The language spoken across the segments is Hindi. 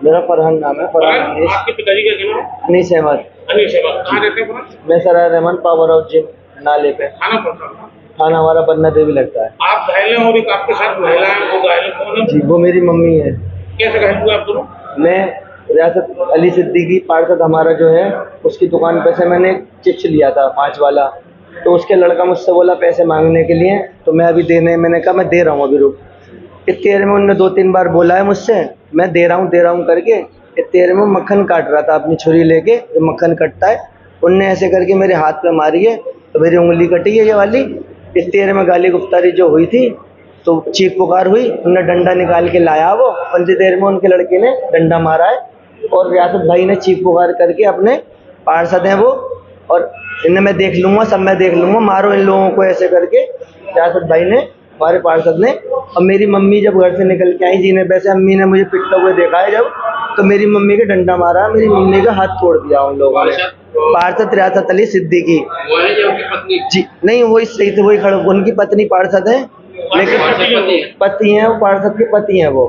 मेरा फरहान नाम है, फरहान अनीस। आपके पिताजी का क्या नाम है? अनीस अहमद। अनीस अहमद। कहाँ रहते हैं फरहान? मैं सराय रहमान पावर हाउस जिम नाले पे। थाना कौन सा? थाना हमारा बन्ना देवी लगता है। आप घायल हैं और एक आपके साथ महिला है, वो घायल कौन है? जी, वो मेरी मम्मी है। कैसे घायल हुए आप दोनों? मैं रियासत अली सिद्दीकी पार्षद हमारा जो है, उसकी दुकान पे से मैंने चिप्स लिया था 5 वाला। तो उसके लड़का मुझसे बोला पैसे मांगने के लिए, तो मैं अभी मैंने कहा मैं दे रहा हूँ अभी रुक। इतनी देर में उनने 2-3 बार बोला है मुझसे, मैं दे रहा हूँ करके। इतनी देर में मक्खन काट रहा था अपनी छुरी लेके, जो मक्खन कटता है, उनने ऐसे करके मेरे हाथ पे मारी है, तो मेरी उंगली कटी है ये वाली। इतनी देर में गाली गुफ्तारी जो हुई थी, तो चीख पुकार हुई, उनने डंडा निकाल के लाया वो, और इतनी देर में उनके लड़के ने डंडा मारा है, और रियासत भाई ने चीख पुकार करके अपने पार्षद हैं वो, और इन्हें मैं देख लूँगा, सब मैं देख लूँगा, मारो इन लोगों को, ऐसे करके रियासत भाई ने, हमारे पार्षद ने। और मेरी मम्मी जब घर से निकल के आई जी ने, वैसे अम्मी ने मुझे पिटता हुए देखा है जब, तो मेरी मम्मी के डंडा मारा, मेरी मम्मी का हाथ तोड़ दिया उन लोगों ने। पार्षद रियासत अली सिद्दीकी जी, नहीं वही सही थे, वही खड़े, उनकी पत्नी पार्षद है, लेकिन पति हैं वो, पार्षद के पति हैं वो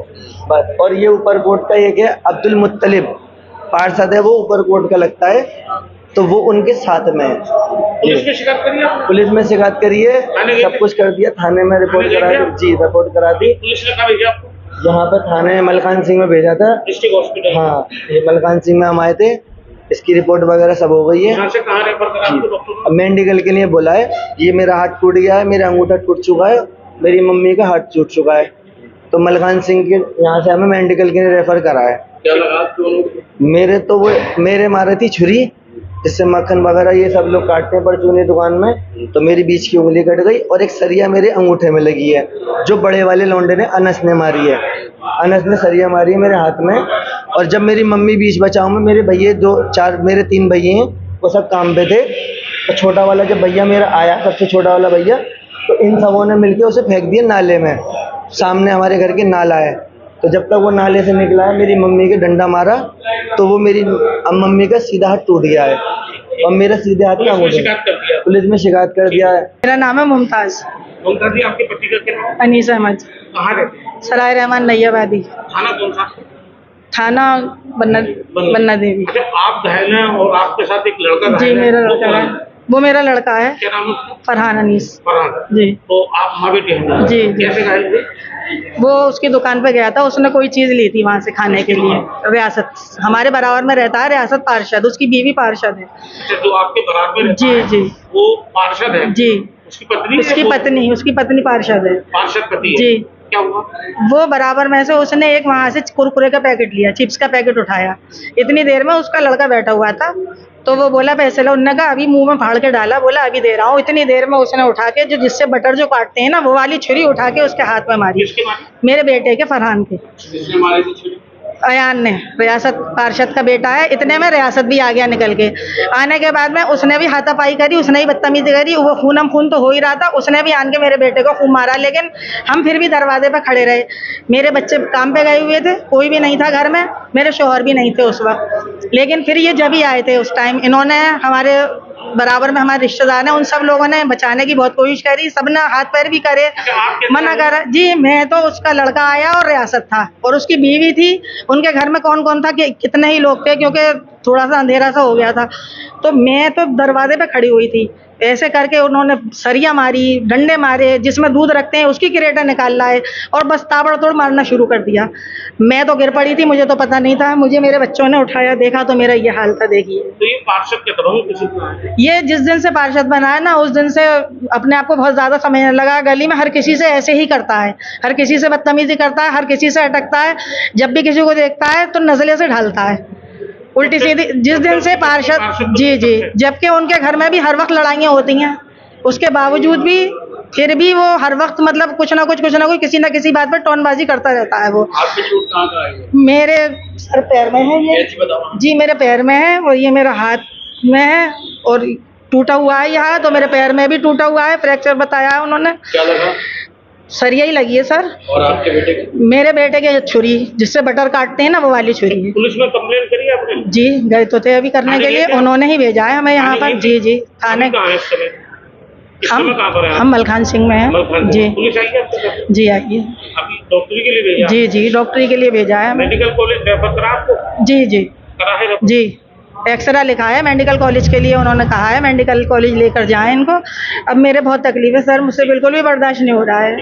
बस। और ये ऊपर कोट का एक है अब्दुल मुत्तलिब, पार्षद है वो, ऊपर कोट का लगता है, तो वो उनके साथ में है। पुलिस में शिकायत करी आपने? पुलिस में शिकायत करी है, सब कुछ कर दिया, थाने में रिपोर्ट करा दी जी, रिपोर्ट करा दी। पुलिस ने कहाँ भेजा आपको? यहाँ पे थाने मलकान सिंह में भेजा था, डिस्ट्रिक्ट हॉस्पिटल। हाँ, ये मलकान सिंह में हम आए थे, इसकी रिपोर्ट वगैरह सब हो गई है। यहाँ से कहाँ रेफर करा आपको डॉक्टर? अब मेडिकल के लिए बोला है, ये मेरा हाथ टूट गया है, मेरा अंगूठा टूट चुका है, मेरी मम्मी का हाथ टूट चुका है, तो मलकान सिंह के यहाँ से हमें मेडिकल के लिए रेफर करा है। क्या लगा आपको? मेरे तो वो मेरे मारे थी छुरी, जिससे मक्खन वगैरह ये सब लोग काटते हैं परचूनी दुकान में, तो मेरी बीच की उंगली कट गई, और एक सरिया मेरे अंगूठे में लगी है, जो बड़े वाले लौंडे ने, अनस ने मारी है, अनस ने सरिया मारी है मेरे हाथ में। और जब मेरी मम्मी बीच बचाव में, मेरे भैया 2-4, मेरे 3 भैया हैं, वो सब काम पे थे, तो छोटा वाला जब भैया मेरा आया, सबसे छोटा वाला भैया, तो इन सबों ने मिलके उसे फेंक दिया नाले में, सामने हमारे घर के नाला है। तो जब तक वो नाले से निकला है, मेरी मम्मी के डंडा मारा, तो वो मेरी मम्मी का सीधा हाथ टूट गया है, और मेरा सीधे हाथ का अंगूठा। पुलिस में शिकायत कर दिया है। मेरा नाम है मुमताज। मुमताज जी, आपके पति का क्या नाम है? अनीस अहमद। कहाँ रहते हैं? सराय रहमान नैयाबादी। थाना कौन सा? थाना बन्ना देवी। अच्छा, आप घायल हैं और आपके साथ एक लड़का घायल जी, है, मेरा वो लड़का कौन है, वो मेरा लड़का है, क्या नाम है उसका? फरहान अनीस। फरहान जी। तो आप माँ बेटी हैं? जी, जी। कैसे घायल हुए? वो उसकी दुकान पे गया था, उसने कोई चीज ली थी वहां से खाने के लिए। रियासत हमारे बराबर में रहता है, रियासत पार्षद, उसकी बीवी पार्षद है। अच्छा, जो आपके बराबर रहता जी, है, जी, वो पार्षद है? जी। उसकी पत्नी? उसकी पत्नी पार्षद है। पार्षद पति है? जी। क्या हुआ? वो बराबर में से उसने एक वहां से कुरकुरे का पैकेट लिया, चिप्स का पैकेट उठाया, इतनी देर में उसका लड़का बैठा हुआ था, तो वो बोला पैसे लो, उन्होंने कहा अभी मुंह में फाड़ के डाला, बोला अभी दे रहा हूँ। इतनी देर में उसने उठा के जो जिससे बटर जो काटते हैं ना, वो वाली छुरी उठा के उसके हाथ में मारी। किसके मारी? मेरे बेटे के, फरहान के। किसने मारी थी छुरी? अयान ने, रियासत पार्षद का बेटा है। इतने में रियासत भी आ गया निकल के। आने के बाद में उसने भी हाथापाई करी, उसने भी बदतमीजी करी, वो खूनम खून तो हो ही रहा था, उसने भी आन के मेरे बेटे को खूब मारा, लेकिन हम फिर भी दरवाजे पर खड़े रहे। मेरे बच्चे काम पे गए हुए थे, कोई भी नहीं था घर में, मेरे शौहर भी नहीं थे उस वक्त, लेकिन फिर ये जब ही आए थे उस टाइम, इन्होंने हमारे बराबर में हमारे रिश्तेदार हैं, उन सब लोगों ने बचाने की बहुत कोशिश करी, सबने हाथ पैर भी करे, मना करा। जी, मैं तो, उसका लड़का आया और रियासत था, और उसकी बीवी थी। उनके घर में कौन कौन था कि कितने ही लोग थे, क्योंकि थोड़ा सा अंधेरा सा हो गया था, तो मैं तो दरवाजे पे खड़ी हुई थी। ऐसे करके उन्होंने सरिया मारी, डंडे मारे, जिसमें दूध रखते हैं उसकी क्रेटा निकाल लाए, और बस ताबड़तोड़ मारना शुरू कर दिया। मैं तो गिर पड़ी थी, मुझे तो पता नहीं था, मुझे मेरे बच्चों ने उठाया, देखा तो मेरा ये हाल था। देखिए, तो ये पार्षद के तरह ये जिस दिन से पार्षद बना है ना, उस दिन से अपने आप को बहुत ज्यादा समझने लगा। गली में हर किसी से ऐसे ही करता है, हर किसी से बदतमीजी करता है, हर किसी से अटकता है, जब भी किसी को देखता है तो नजले से ढालता है उल्टी सीधी। जिस दिन से पार्षद, जी जी, जबकि उनके घर में भी हर वक्त लड़ाइयाँ होती हैं, उसके बावजूद भी फिर भी वो हर वक्त मतलब कुछ ना कुछ किसी ना किसी बात पर टोनबाजी करता रहता है। वो आपकी चोट कहाँ का है? मेरे सर पैर में है ये जी, मेरे पैर में है, और ये मेरा हाथ में है, और टूटा हुआ है यहाँ, तो मेरे पैर में भी टूटा हुआ है, फ्रैक्चर बताया है उन्होंने। क्या लगा? सरिया ही लगी है सर। और आपके बेटे के? मेरे बेटे के छुरी, जिससे बटर काटते हैं ना, वो वाली छुरी है। पुलिस में कंप्लेन करी आपने? जी, गए तो थे अभी करने के लिए, उन्होंने ही भेजा है हमें यहाँ पर। जी जी, थाने। कहाँ है इस समय? इस समय कहाँ पर है आप? हम मलखान सिंह में मलखान हैं से। जी। पुलिस आई है आपके घर? जी आइए। अभी डॉक्टरी के लिए भेजा? जी जी डॉक्टरी के लिए भेजा है हमें। मेडिकल कॉलेज रेफर करा आपको? जी जी करा है रेफर? जी एक्सरा लिखा है मेडिकल कॉलेज के लिए, उन्होंने कहा है मेडिकल कॉलेज लेकर जाएं इनको। अब मेरे बहुत तकलीफ है सर, मुझसे बिल्कुल भी बर्दाश्त नहीं हो रहा है।